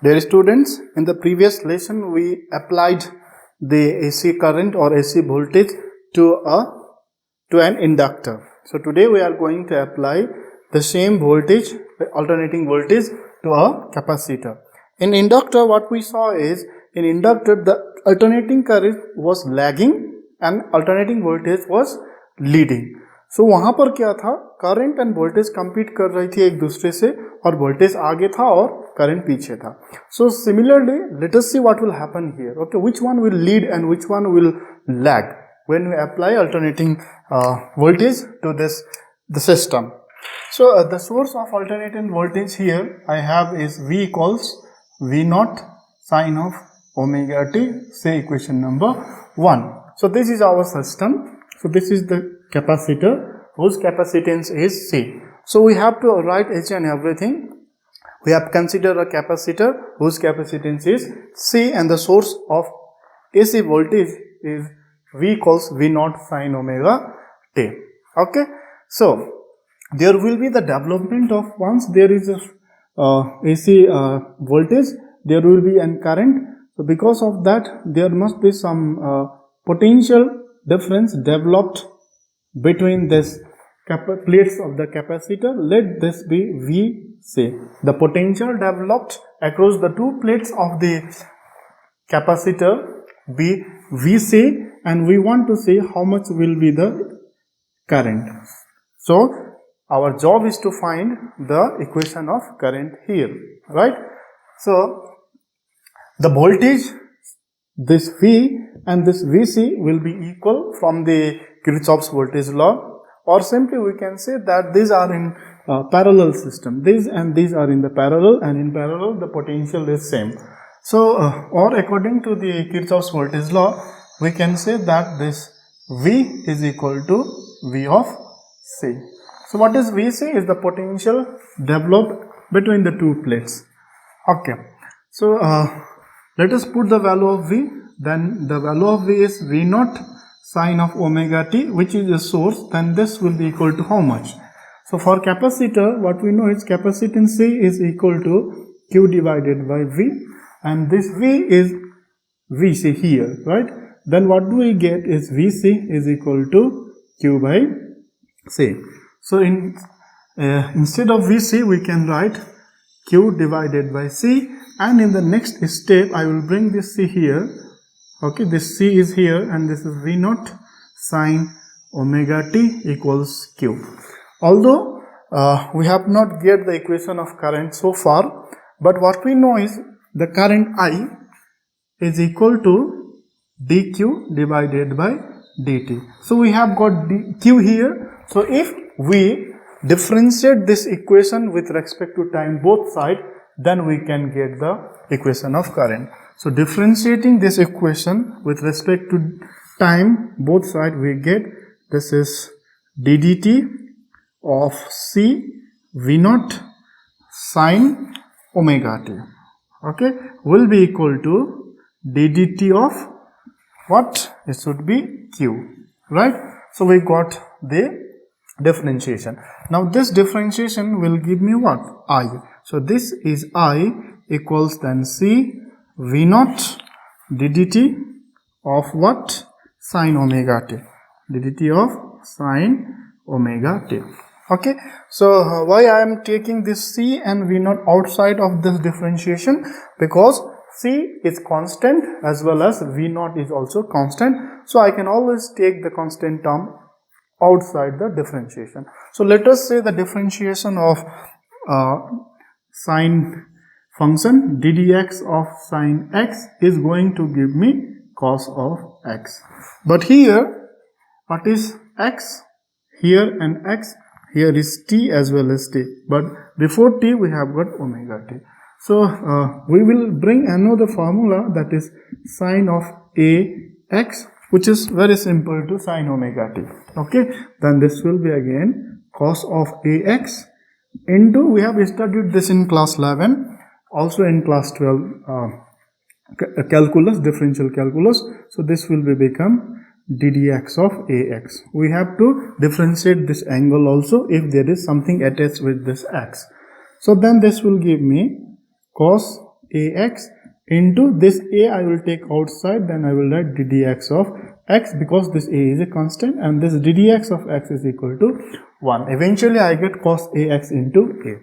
Dear students, in the previous lesson we applied the AC current or AC voltage to an inductor. So today we are going to apply the same voltage, alternating voltage, to a capacitor. In inductor, what we saw is in inductor the alternating current was lagging and alternating voltage was leading. सो वहां पर क्या था, current end voltage compete कर रही थी एक दूसरे से और वोल्टेज आगे था और करंट पीछे था. So similarly let us see what will happen here. Okay, which one will lead and which one will lag when we apply alternating voltage to the system. So the source of alternating voltage here I have is V equals V naught sine of omega t, say equation number 1. So this is our system. So this is the capacitor whose capacitance is C. So we have to write each and everything. We have considered a capacitor whose capacitance is C and the source of AC voltage is V equals V naught sine omega t. Okay, so there will be the development of, once there is a AC voltage, there will be an current. So because of that there must be some potential difference developed between this plates of the capacitor. Let this be VC. The potential developed across the two plates of the capacitor be VC, and we want to see how much will be the current. So our job is to find the equation of current here, right? So the voltage, this V and this VC will be equal from the Kirchhoff's voltage law, or simply we can say that these are in parallel system. These and these are in the parallel, and in parallel the potential is same. So or according to the Kirchhoff's voltage law, we can say that this V is equal to V of C. So what is VC? Is the potential developed between the two plates. Okay, so let us put the value of V. Then the value of V is V naught sine of omega t, which is the source. Then this will be equal to how much? So for capacitor, what we know is capacitance C is equal to Q divided by V, and this V is VC here, right? Then what do we get is VC is equal to Q by C. So instead of VC we can write Q divided by C, and in the next step I will bring this C here. Okay, this C is here, and this is V naught sine omega t equals Q. Although we have not get the equation of current so far, but what we know is the current I is equal to dq divided by dt. So we have got dq here. So if we differentiate this equation with respect to time both sides, then we can get the equation of current. So differentiating this equation with respect to time both sides, we get this is ddt of C V naught sine omega t, okay, will be equal to ddt of what? It should be Q, right? So we got the differentiation. Now this differentiation will give me what? I. So this is I equals then C V naught ddt of what? Sine omega t. Ddt of sine omega t. Okay. So why I am taking this C and V naught outside of this differentiation? Because C is constant as well as V naught is also constant. So I can always take the constant term outside the differentiation. So let us say the differentiation of sine function ddx of sine x is going to give me cos of x. But here what is x? Here and x, here is t as well as t, but before t we have got omega t. So we will bring another formula, that is sine of ax, which is very simple to sine omega t. Okay, then this will be again cos of ax into, we have studied this in class 11, also in class 12 calculus, differential calculus. So this will be become ddx of ax. We have to differentiate this angle also if there is something attached with this x. So then this will give me cos ax into this a I will take outside, then I will write ddx of x, because this a is a constant and this ddx of x is equal to 1. Eventually I get cos ax into a.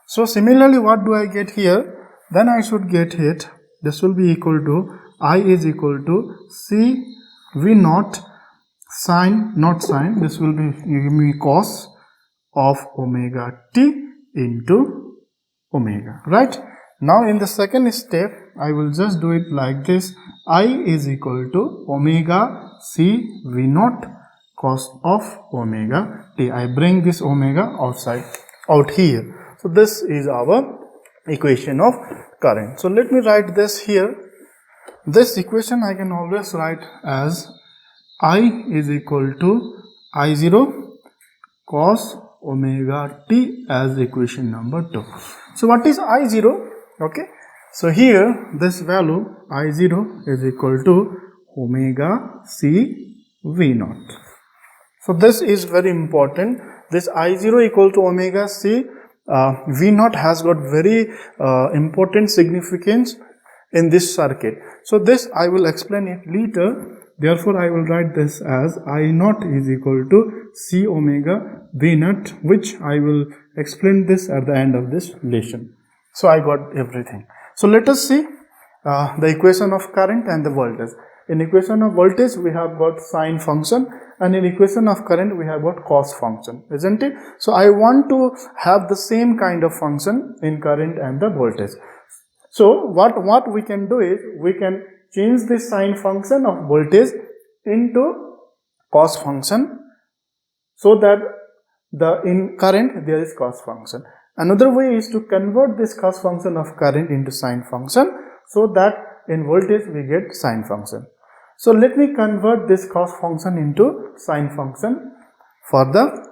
So similarly, what do I get here? Then I should get it, this will be equal to I is equal to c v naught sine, not sine, this will be give me cos of omega t into omega, right? Now in the second step, I will just do it like this. I is equal to omega c v naught cos of omega t. I bring this omega outside, out here. So this is our equation of current. So let me write this here. This equation I can always write as I is equal to I0 cos omega t as equation number 2. So what is I0? Okay, so here this value I0 is equal to omega c v naught. So this is very important. This I0 equal to omega c v naught has got very important significance in this circuit. So this I will explain it later. Therefore, I will write this as I naught is equal to c omega v naught, which I will explain this at the end of this lesson. So I got everything. So let us see the equation of current and the voltage. In equation of voltage, we have got sine function, and in equation of current, we have got cos function, isn't it? So I want to have the same kind of function in current and the voltage. So what we can do is, we can change the sine function of voltage into cos function, so that in current there is cos function. Another way is to convert this cos function of current into sine function, so that in voltage we get sine function. So let me convert this cos function into sine function for the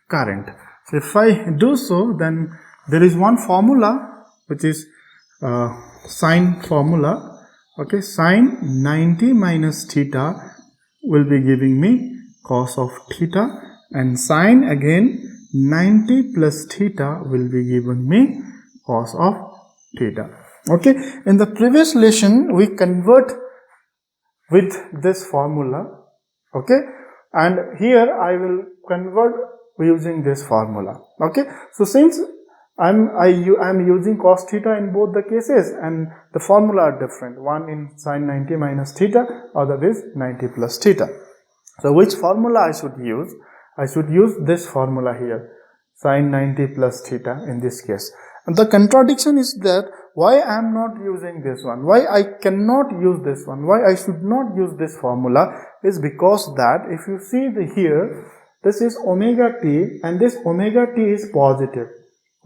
current. So if I do so, then there is one formula which is sine formula. Okay, sine 90 minus theta will be giving me cos of theta, and sine again 90 plus theta will be giving me cos of theta. Okay, in the previous lesson we convert with this formula, okay, and here I will convert using this formula. Okay, so since I'm using cos theta in both the cases, and the formula are different, one in sine 90 minus theta, other is 90 plus theta. So which formula I should use? I should use this formula here, sine 90 plus theta in this case. And the contradiction is that why I am not using this one, why I cannot use this one, why I should not use this formula, is because that if you see here, this is omega t and this omega t is positive,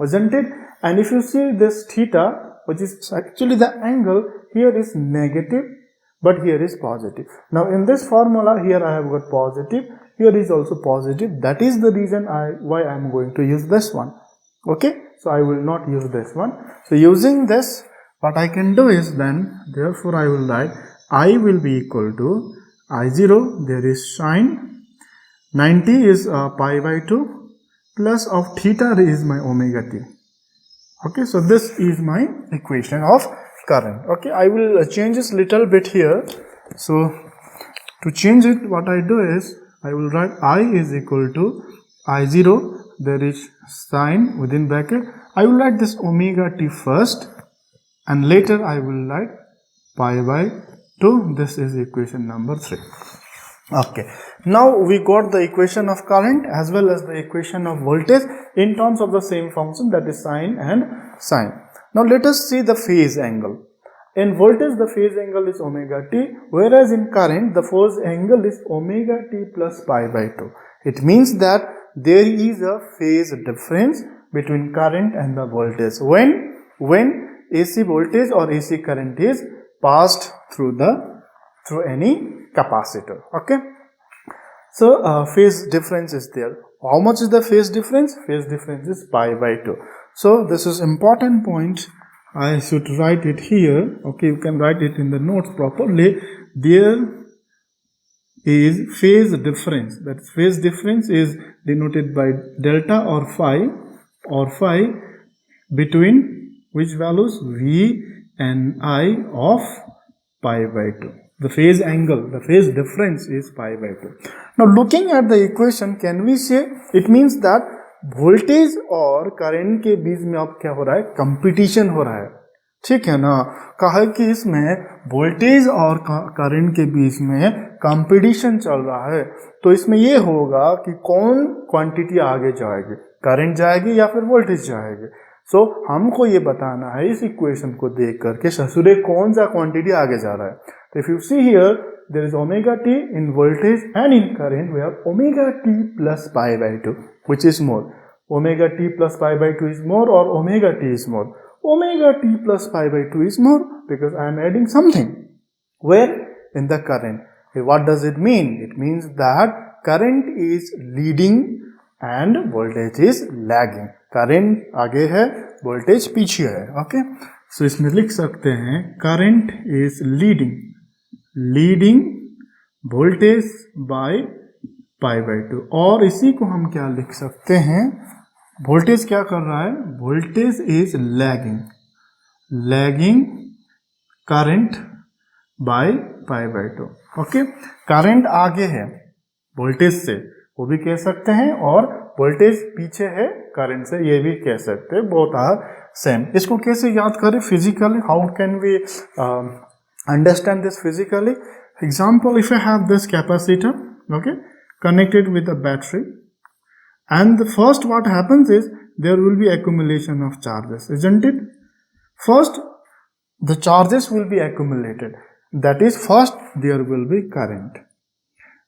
isn't it? And if you see this theta, which is actually the angle, here is negative, but here is positive. Now in this formula, here I have got positive, here is also positive. That is the reason why I am going to use this one. Okay, so I will not use this one. So using this, what I can do is then, therefore I will write I will be equal to I0, there is sine 90 is pi by 2 plus of theta is my omega t. Okay, so this is my equation of current. Okay, I will change this little bit here. So to change it, what I do is I will write I is equal to I0, there is sine within bracket. I will write this omega t first, and later I will write pi by 2. This is equation number 3. Okay, now we got the equation of current as well as the equation of voltage in terms of the same function, that is sine and sine. Now let us see the phase angle. In voltage the phase angle is omega t, whereas in current the phase angle is omega t plus pi by 2. It means that there is a phase difference between current and the voltage when AC voltage or AC current is passed through any capacitor. Okay, so phase difference is there. How much is the phase difference? Phase difference is pi by 2. So this is important point. I should write it here. Okay, you can write it in the notes properly. There is phase difference. That phase difference is denoted by delta or phi between which values? V Ni of pi by 2. The phase angle, the phase difference is pi by 2. Now looking at the equation, can we say it means that voltage और current के बीच में अब क्या हो रहा है, competition हो रहा है, ठीक है ना। कहा है कि इसमें वोल्टेज और करंट के बीच में कंपटीशन चल रहा है, तो इसमें ये होगा कि कौन क्वांटिटी आगे जाएगी, करंट जाएगी या फिर वोल्टेज जाएगी। सो हमको ये बताना है इस इक्वेशन को देख करके ससुरे कौन सा क्वांटिटी आगे जा रहा है। तो if you see here there is omega t in voltage and in current, we have omega t plus pi by 2 which is more, omega t plus pi by 2 is more और omega t is more. Omega t plus pi by 2 is more because I am adding something. Where? In the current. What does it mean? It means that current is leading and voltage is lagging. Current आगे है, voltage पीछे है. Okay? So इसमें लिख सकते हैं current is leading voltage by pi by 2. और इसी को हम क्या लिख सकते हैं, वोल्टेज क्या कर रहा है, voltage is lagging current by pi by 2. Okay, current आगे है वोल्टेज से, वो भी कह सकते हैं, और वोल्टेज पीछे है करंट से, ये भी कह सकते हैं, बोथ आर सेम. इसको कैसे याद करें physically, how can we understand this physically. Example, if I have this capacitor, okay, connected with a battery, and the first what happens is there will be accumulation of charges, isn't it? First the charges will be accumulated, that is first there will be current.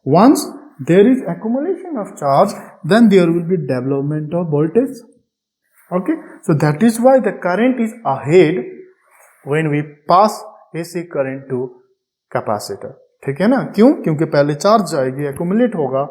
Once there is accumulation of charge, then there will be development of voltage. Okay, so that is why the current is ahead when we pass AC current to capacitor. ठीक है ना, क्यों? क्योंकि पहले charge जाएगी, accumulate होगा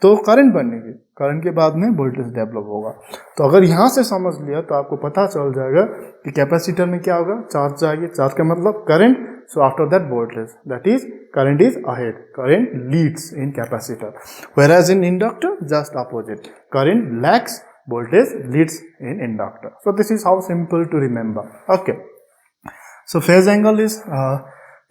तो current बनेगी, करंट के बाद में वोल्टेज डेवलप होगा. तो अगर यहाँ से समझ लिया तो आपको पता चल जाएगा कि कैपेसिटर में क्या होगा, चार्ज जाएगी, चार्ज का मतलब current, so after that voltage, that is current is ahead, current leads in capacitor, whereas in inductor just opposite, current lags, voltage leads in inductor. So this is how simple to remember. Okay, so phase angle is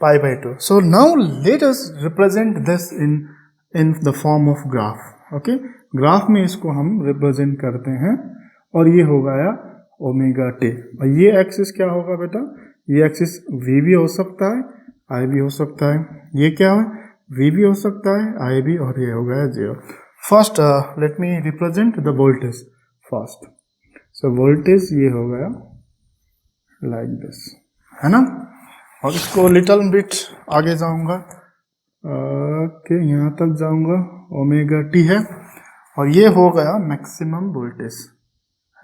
pi by 2. So now let us represent this in the form of graph. Okay, graph में इसको हम represent करते हैं, और ये हो गया omega T, और ये एक्सिस क्या होगा बेटा, ये एक्सिस v भी हो सकता है, i भी हो सकता है, ये क्या है, v भी हो सकता है, i भी, और ये हो गया 0. First let me represent the voltage first. So voltage ये हो गया लाइक दिस, है ना, और इसको लिटल बिट आगे जाऊंगा, ओके, यहाँ तक जाऊंगा, ओमेगा टी है, और ये हो गया मैक्सिमम वोल्टेज,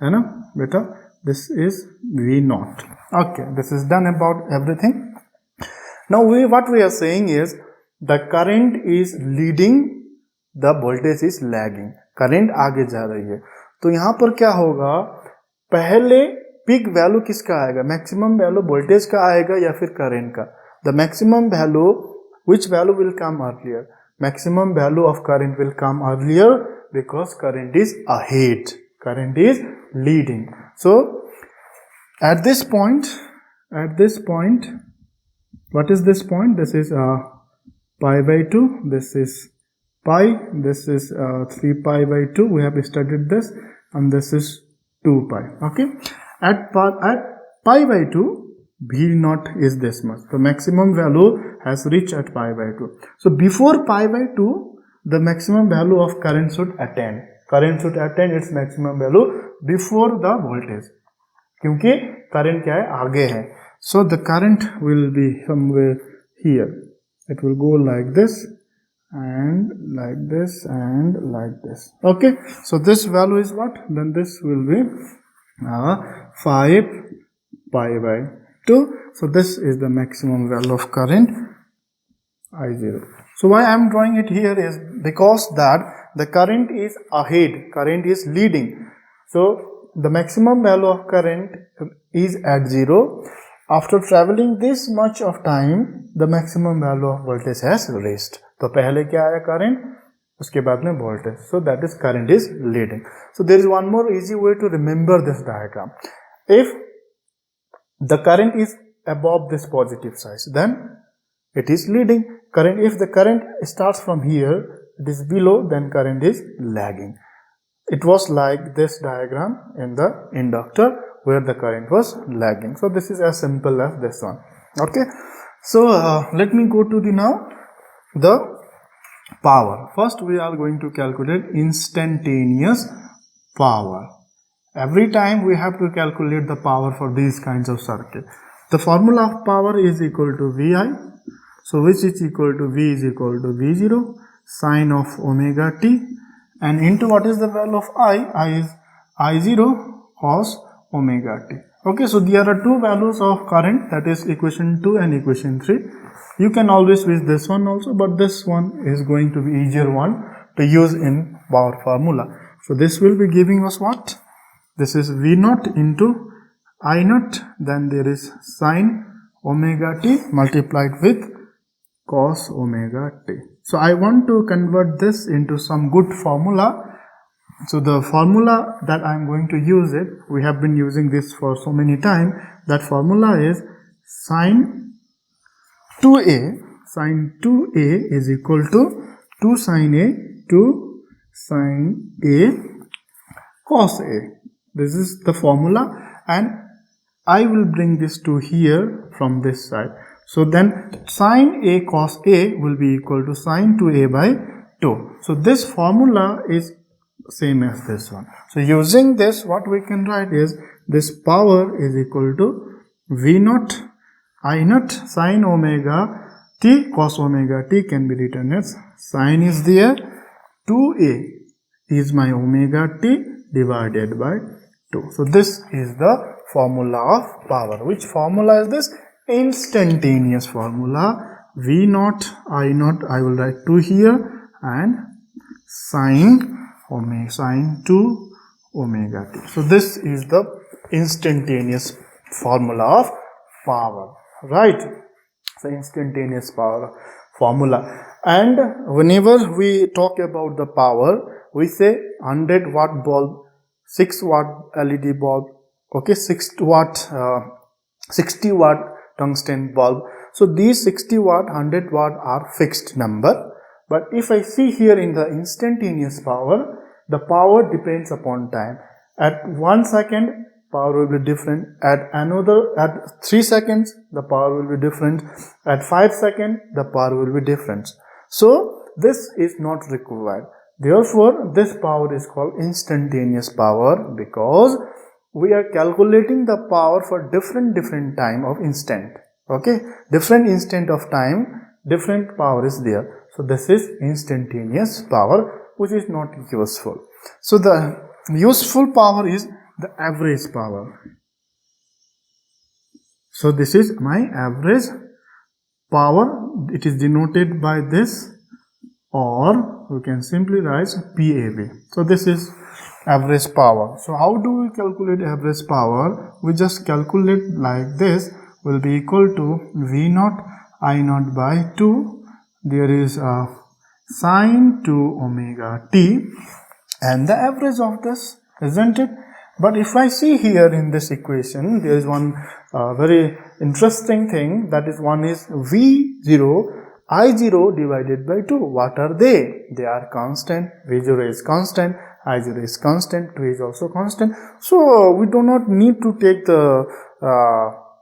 है ना बेटा, this is we not. Okay, this is done about everything. Now what we are saying is the current is leading, the voltage is lagging, current आगे जा रही है. तो यहाँ पर क्या होगा, पहले पीक वैल्यू किसका आएगा, मैक्सिमम वैल्यू वोल्टेज का आएगा या फिर करंट का. The maximum value, which value will come earlier, maximum value of current will come earlier because current is ahead, current is leading. So at this point, what is this point, this is pi by 2, this is pi, this is 3 pi by 2, we have studied this, and this is 2 pi. Okay, at pi by 2, V naught is this much. The maximum value has reached at pi by 2. So before pi by 2, the maximum value of current should attain. Current should attain its maximum value before the voltage. क्योंकि current क्या है, आगे है. So the current will be somewhere here. It will go like this and like this and like this. Okay. So this value is what? Then this will be 5 pi by 2. So this is the maximum value of current I0. So why I am drawing it here is because that the current is ahead, current is leading. So the maximum value of current is at 0. After traveling this much of time, the maximum value of voltage has reached. तो पहले क्या आया current, उसके बाद में voltage. So that is current is leading. So there is one more easy way to remember this diagram. If the current is above this positive size, then it is leading current. If the current starts from here, it is below, then current is lagging. It was like this diagram in the inductor where the current was lagging. So this is as simple as this one. Okay. So let me go to the power. First we are going to calculate instantaneous power. Every time we have to calculate the power for these kinds of circuit. The formula of power is equal to VI. So which is equal to V is equal to V0 sine of omega t, and into what is the value of I? I is I0 cos omega t. Okay, so there are two values of current, that is equation 2 and equation 3. You can always use this one also, but this one is going to be easier one to use in power formula. So this will be giving us what? This is V0 into I0, then there is sine omega t multiplied with cos omega t. So I want to convert this into some good formula. So the formula that I am going to use it, we have been using this for so many times. That formula is sine 2a. Sine 2a is equal to 2 sine a 2 sine a cos a. This is the formula, and I will bring this to here from this side. So then sine a cos a will be equal to sine 2a by 2. So this formula is same as this one. So using this, what we can write is this power is equal to V0 I0 sine omega t cos omega t can be written as sine is there, 2a is my omega t divided by 2. So this is the formula of power. Which formula is this? Instantaneous formula. V0 I0 I will write 2 here, and sine 2 omega t. So this is the instantaneous formula of power, right? So instantaneous power formula. And whenever we talk about the power, we say 100 watt bulb, 6 watt LED bulb, okay, 60 watt tungsten bulb. So these 60 watt, 100 watt are fixed number. But if I see here in the instantaneous power, the power depends upon time. At 1 second, power will be different. At 3 seconds, the power will be different. At 5 seconds, the power will be different. So this is not required. Therefore, this power is called instantaneous power, because we are calculating the power for different time of instant. Okay, different instant of time, different power is there. So this is instantaneous power, which is not useful. So the useful power is the average power. So this is my average power. It is denoted by this, or we can simply write PAV. So this is average power. So how do we calculate average power? We just calculate like this, will be equal to V0 I0 by 2. There is a sine 2 omega t, and the average of this, isn't it? But if I see here in this equation, there is one very interesting thing, that is, one is V0 I0 divided by 2. What are they? They are constant. V0 is constant, I0 is constant, 2 is also constant. So we do not need to take the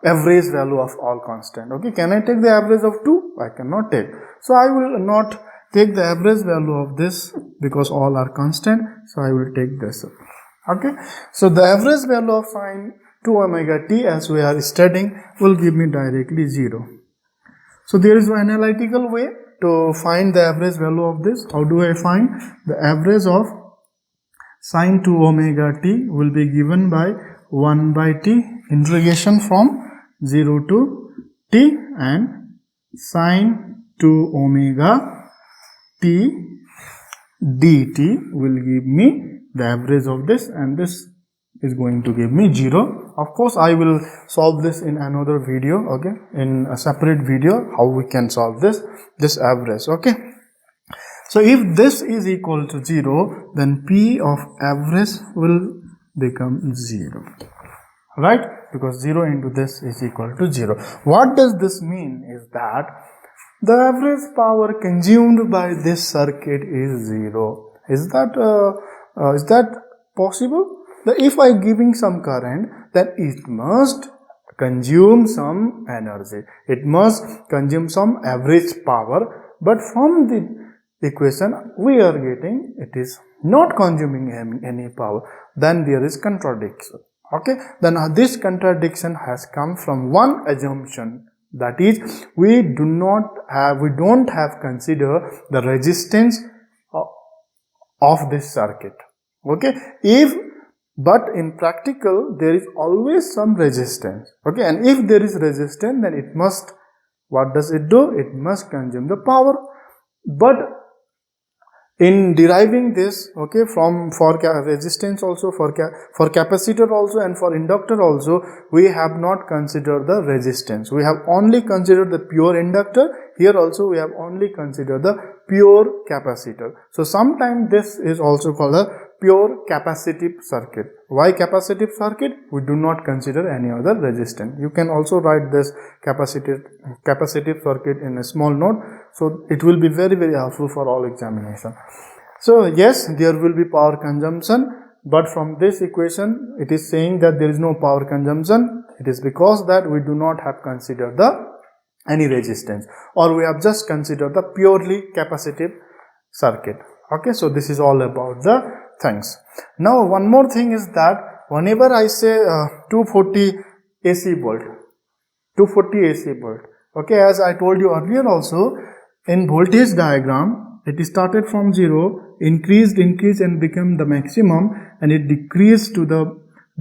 average value of all constant. Okay, can I take the average of 2? I cannot take. So I will not take the average value of this, because all are constant. So I will take this. Okay, so the average value of sine 2 omega t, as we are studying, will give me directly 0. So there is an analytical way to find the average value of this. How do I find the average of sine 2 omega t? Will be given by 1 by t integration from 0 to t, and sine 2 omega t dt will give me the average of this, and this is going to give me 0. Of course, I will solve this in another video, okay, in a separate video, how we can solve this average, okay. So if this is equal to 0, then P of average will become 0. right? Because 0 into this is equal to 0. What does this mean is that the average power consumed by this circuit is 0. Is that possible? If I giving some current, then it must consume some energy. It must consume some average power. But from the equation we are getting it is not consuming any power. Then there is contradiction. Okay. Then this contradiction has come from one assumption. That is, we don't have consider the resistance of this circuit. Okay. But in practical there is always some resistance. Okay. And if there is resistance, then it must, what does it do? It must consume the power. But in deriving this, okay, for resistance also, for capacitor also, and for inductor also, we have not considered the resistance. We have only considered the pure inductor. Here also we have only considered the pure capacitor. So sometimes this is also called a pure capacitive circuit. Why capacitive circuit? We do not consider any other resistance. You can also write this capacitive circuit in a small note. So it will be very, very helpful for all examination. So yes, there will be power consumption, but from this equation it is saying that there is no power consumption. It is because that we do not have considered any resistance, or we have just considered the purely capacitive circuit. Okay, so this is all about the things. Now one more thing is that whenever I say 240 AC volt, 240 AC volt, okay, as I told you earlier also, in voltage diagram it started from 0, increased and became the maximum, and it decreased to the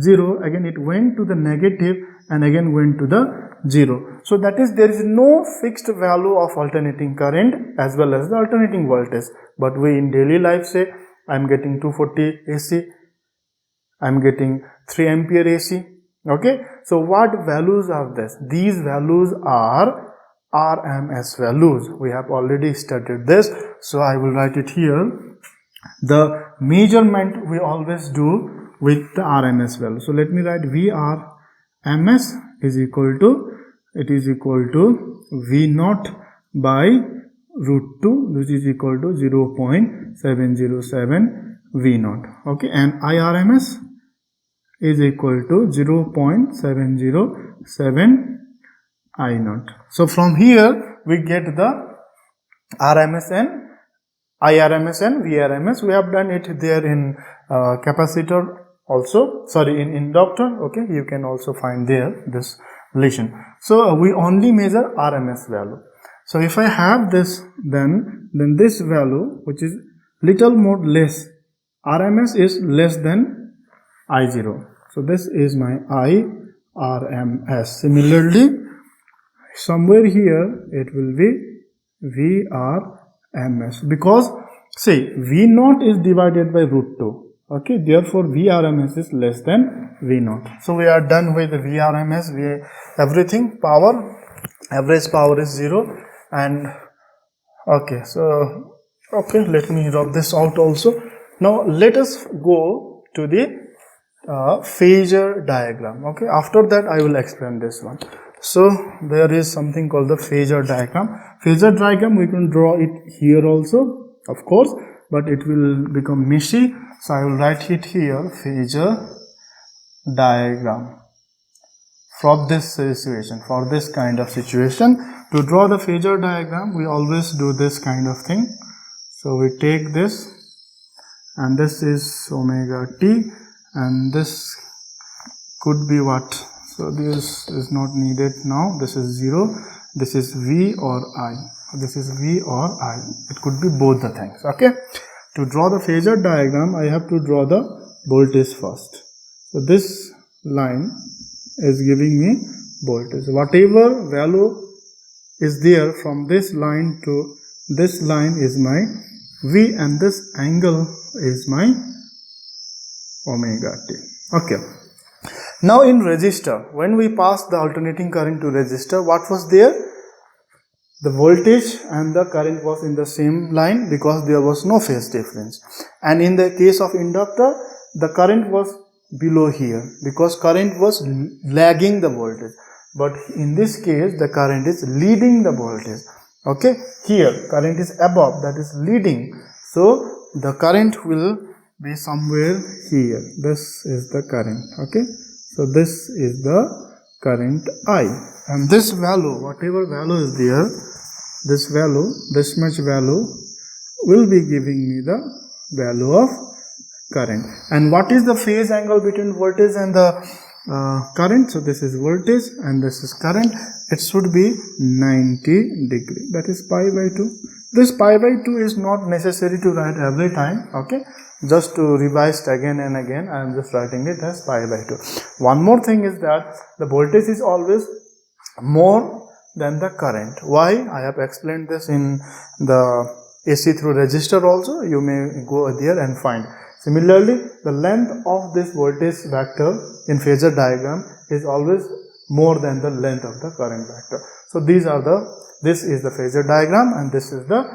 0, again it went to the negative and again went to the 0. So that is, there is no fixed value of alternating current as well as the alternating voltage. But we in daily life say I am getting 240 AC, I am getting 3 ampere AC. Okay, so what values are this? These values are RMS values. We have already studied this, so I will write it here. The measurement we always do with the RMS value. So let me write VRMS is equal to, it is equal to V naught by root 2, which is equal to 0.707 V naught. Okay, and IRMS is equal to 0.707 I naught. So from here we get the RMS and IRMS and VRMS. We have done it there in capacitor also, sorry, in inductor. Okay, you can also find there this relation. So we only measure RMS value. So if I have this, then this value, which is little more less, RMS is less than I0. So this is my IRMS. Similarly, somewhere here it will be VRMS, because say V naught is divided by root 2. Okay, therefore VRMS is less than V naught. So we are done with the VRMS. Everything, power, average power is 0, and okay, so okay, let me rub this out also. Now let us go to the phasor diagram. Okay, after that I will explain this one. So there is something called the phasor diagram. Phasor diagram, we can draw it here also, of course, but it will become messy. So I will write it here, phasor diagram. For this situation, for this kind of situation, to draw the phasor diagram, we always do this kind of thing. So we take this, and this is omega t, and this could be what? So this is not needed now. This is 0. This is V or I. This is V or I. It could be both the things. Okay. To draw the phasor diagram, I have to draw the voltage first. So this line is giving me voltage. Whatever value is there from this line to this line is my V, and this angle is my omega t. Okay. Now in resistor, when we pass the alternating current to resistor, what was there? The voltage and the current was in the same line because there was no phase difference. And in the case of inductor, the current was below here because current was lagging the voltage, but in this case the current is leading the voltage. Okay, here current is above, that is leading, so the current will be somewhere here. This is the current. Okay, so this is the current I, and this value, whatever value is there, this value, this much value will be giving me the value of current. And what is the phase angle between voltage and the current? So this is voltage and this is current. It should be 90 degree, that is pi by 2. This pi by 2 is not necessary to write every time. Okay, just to revise again and again, I am just writing it as pi by 2. One more thing is that the voltage is always more than the current. Why? I have explained this in the AC through resistor also. You may go there and find. Similarly, the length of this voltage vector in phasor diagram is always more than the length of the current vector. So this is the phasor diagram, and this is the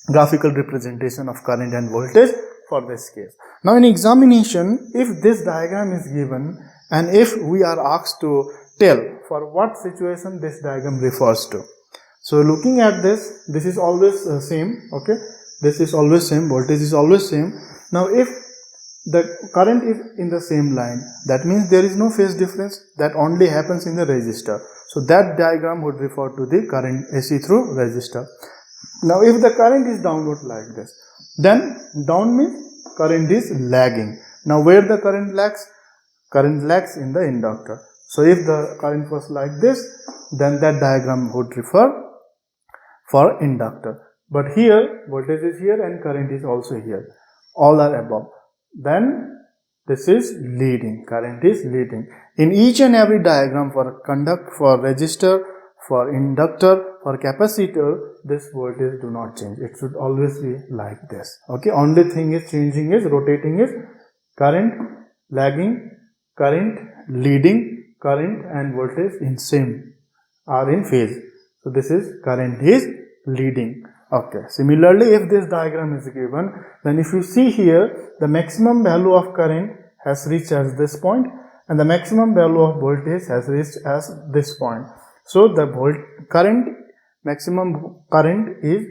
graphical representation of current and voltage for this case. Now in examination, if this diagram is given and if we are asked to tell for what situation this diagram refers to. So looking at this is always same. Okay, this is always same, voltage is always same. Now if the current is in the same line, that means there is no phase difference. That only happens in the resistor. So that diagram would refer to the current AC through resistor. Now if the current is downward like this, then down means current is lagging. Now where the current lags? Current lags in the inductor. So if the current was like this, then that diagram would refer for inductor. But here voltage is here and current is also here. All are above. Then this is leading. Current is leading. In each and every diagram for for resistor, for inductor, for capacitor, this voltage do not change. It should always be like this. Okay. Only thing is changing is rotating is current lagging, current leading, current and voltage in same are in phase. So this is current is leading. Okay. Similarly, if this diagram is given, then if you see here, the maximum value of current has reached as this point and the maximum value of voltage has reached as this point. So the maximum current is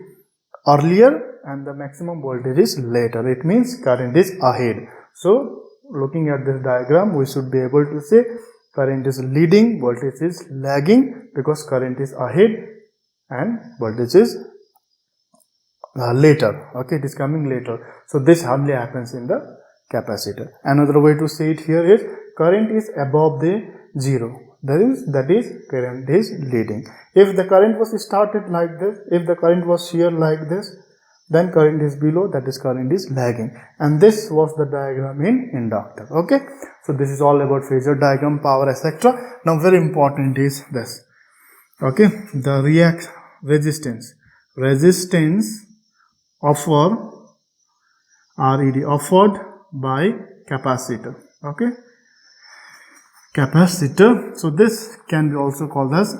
earlier and the maximum voltage is later. It means current is ahead. So looking at this diagram, we should be able to say current is leading, voltage is lagging, because current is ahead and voltage is later. Okay, it is coming later. So this hardly happens in the capacitor. Another way to say it here is current is above the zero. That is current is leading. If the current was started like this, if the current was here like this, then current is below, that is current is lagging. And this was the diagram in inductor. Okay, so this is all about phasor diagram, power, etc. Now very important is this. Okay, the resistance offered by capacitor. Okay, capacitor. So this can be also called as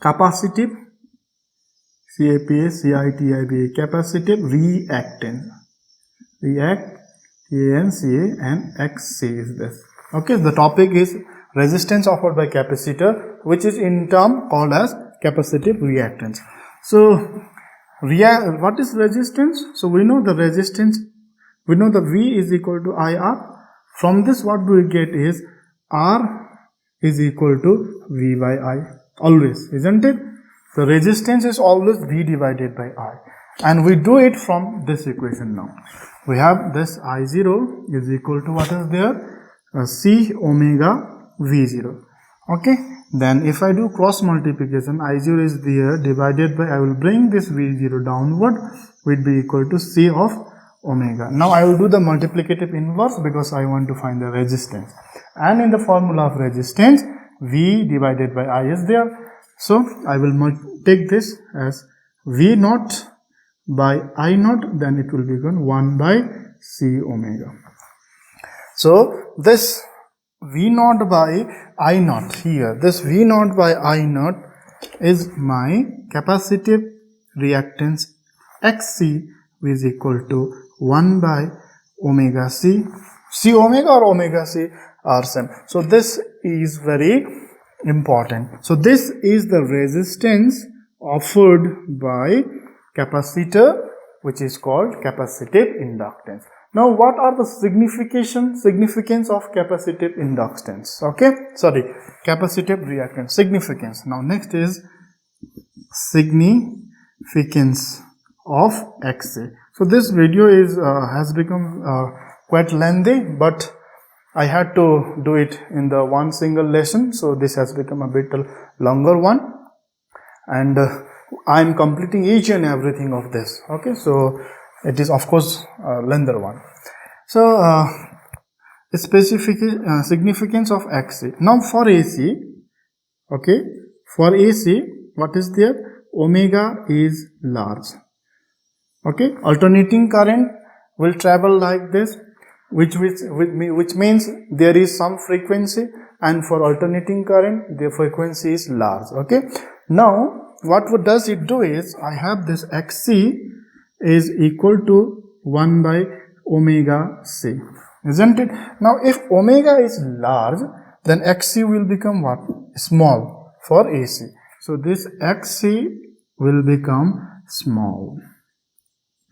capacitive, capacitive reactance. And XC is this. Okay, the topic is resistance offered by capacitor, which is in term called as capacitive reactance. So what is resistance? So we know the resistance, we know the V is equal to IR. From this what do we get is R is equal to V by I, always, isn't it? The resistance is always V divided by I, and we do it from this equation. Now we have this I0 is equal to what is there, C omega V0. Okay, then if I do cross multiplication, I0 is there divided by, I will bring this V0 downward, will be equal to C of omega. Now I will do the multiplicative inverse because I want to find the resistance, and in the formula of resistance V divided by I is there. So I will take this as V naught by I naught, then it will become 1 by C omega. So this V naught by I naught here, this V naught by I naught is my capacitive reactance XC is equal to 1 by omega C. C omega or omega C are same. So this is very important. So this is the resistance offered by capacitor, which is called capacitive inductance. Now what are the significance of capacitive inductance? Capacitive reactance significance. Now next is significance of XC. So this video is has become quite lengthy, but I had to do it in the one single lesson, so this has become a bit longer one, and I am completing each and everything of this. Okay, so it is of course a lengthy one. So significance of XC. Now for AC, okay, for AC, what is there? Omega is large. Okay, alternating current will travel like this, which means there is some frequency, and for alternating current the frequency is large. Okay, now what does it do is, I have this XC is equal to 1 by omega C, isn't it? Now if omega is large, then XC will become what? Small for AC. So this XC will become small,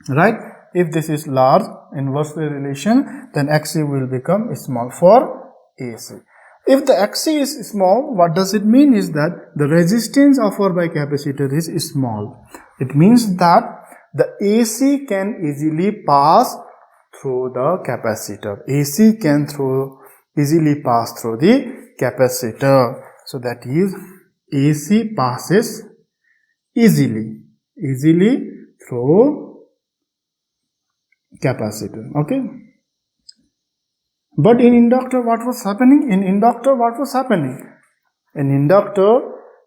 right? If this is large, inversely relation, then XC will become small for AC. If the XC is small, what does it mean is that the resistance offered by capacitor is small. It means that the AC can easily pass through the capacitor. AC can easily pass through the capacitor. So that is, AC passes easily through capacitor. Okay, but in inductor what was happening? In inductor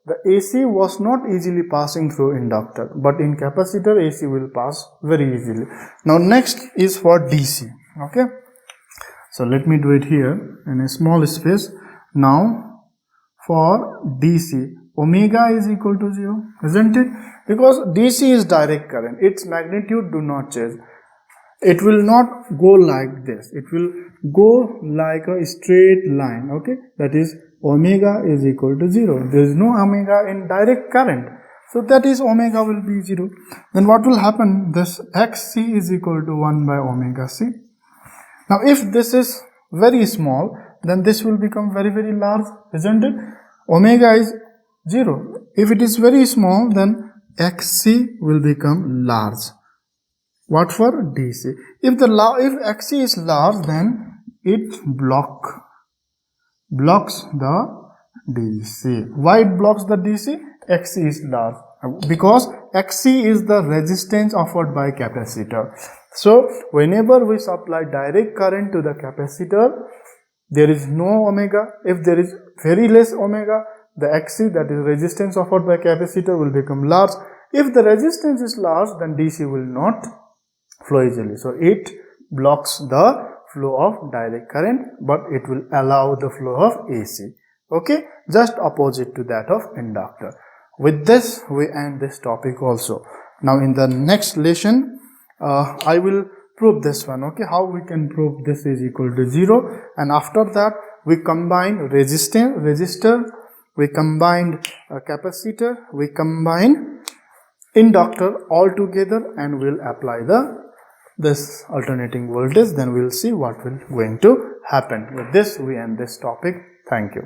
the AC was not easily passing through inductor, but in capacitor AC will pass very easily. Now next is for DC. Okay, so let me do it here in a small space. Now for DC, omega is equal to 0, isn't it? Because DC is direct current, its magnitude do not change. It will not go like this, it will go like a straight line. Okay, that is omega is equal to 0. There is no omega in direct current, so that is omega will be 0. Then what will happen? This XC is equal to 1 by omega C. Now if this is very small, then this will become very large, isn't it? Omega is 0. If it is very small, then XC will become large. What for? DC. If XC is large, then it blocks the DC. Why it blocks the DC? XC is large, because XC is the resistance offered by capacitor. So whenever we supply direct current to the capacitor, there is no omega. If there is very less omega, the XC, that is resistance offered by capacitor, will become large. If the resistance is large, then DC will not flow easily. So it blocks the flow of direct current, but it will allow the flow of AC. Okay, just opposite to that of inductor. With this we end this topic also. Now in the next lesson I will prove this one. Okay, how we can prove this is equal to 0, and after that we combine resistor, we combine capacitor, we combine inductor all together, and we'll apply this alternating voltage. Then we'll see what will going to happen. With this we end this topic. Thank you.